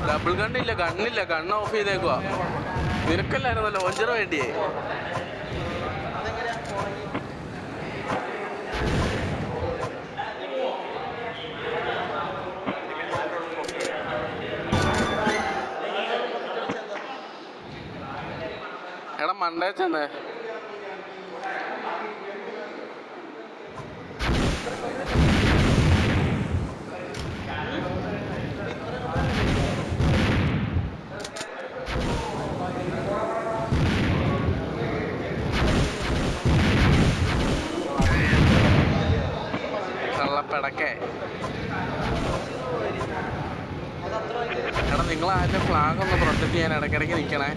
Double ഗണ്ണില്ല, ഗണ്ണില്ല, gun off ചെയ്തേക്കുവാ. നിനക്കല്ലായിരുന്നല്ലോ ലോഞ്ചർ വേണ്ടിയേ. എടാ മണ്ടേ ചെന്നേ. കള്ളപ്പടക്കേ. എടാ നിങ്ങൾ അതിൻ്റെ ഫ്ലാഗ് ഒന്ന് പ്രൊട്ടക്ട് ചെയ്യാൻ ഇടയ്ക്കിടയ്ക്ക് നിൽക്കണേ.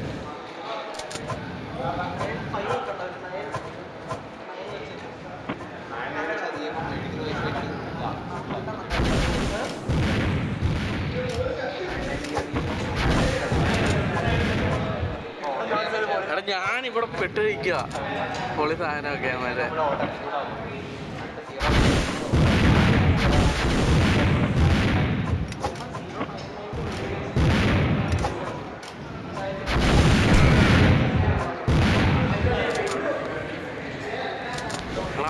എടാ ഞാനിവിടെ പെട്ടിരിക്കുക പൊളി സാധനമൊക്കെ മറ്റേ.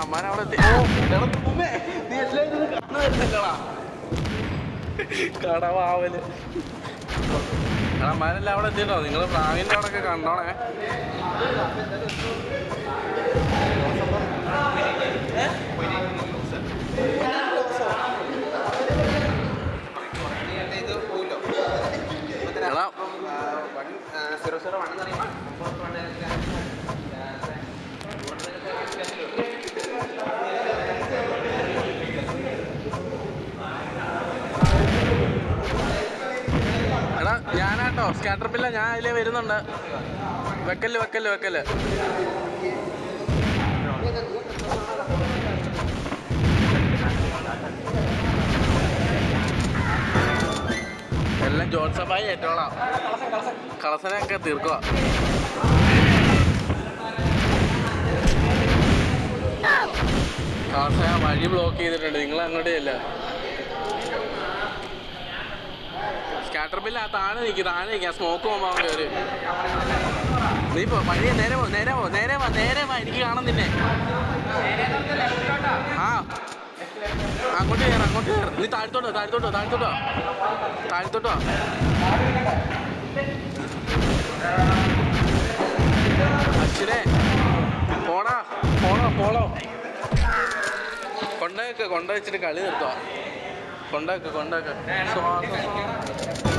അമ്മാരവിടെ കടവാവല്. അമ്മാരെല്ലാം അവിടെ എത്തിയിട്ടോ. നിങ്ങൾ പ്രാവിൻ്റെ അവിടെ ഒക്കെ കണ്ടോണേ. എടാ എടാ ഞാനാട്ടോ സ്കാറ്റർ പില്ല, ഞാൻ അതിലേ വരുന്നുണ്ട്. വെക്കല് വെക്കല് വെക്കല്. എല്ലാം ജോത്സഭായി ഏറ്റോളാം. കളസനൊക്കെ തീർക്കുക. കളസന വഴി ബ്ലോക്ക് ചെയ്തിട്ടുണ്ട്. നിങ്ങൾ അങ്ങോട്ടേ അല്ല. സ്കാറ്റർ ബില്ല താഴെ നിൽക്കുക. സ്മോക്ക് പോകുമ്പോൾ കയറി. നീ പോ വഴി. നേരെ പോ നേരെ പോ നേരെ വാ നേരെ വാ. എനിക്ക് കാണുന്നില്ലേ? ആ അങ്ങോട്ട് കയറാം അങ്ങോട്ട് കയറാം. നീ താഴ്ത്തോട്ടോ താഴ്ത്തോട്ടോ താഴ്ത്തോട്ടോ താഴ്ത്തോട്ടോ. അശ്വിനെ പോണാ പോണോ പോളോ. കൊണ്ടുവെച്ചിട്ട് കളി നിർത്തുക. കൊണ്ടുവെക്ക് ശ്വാസം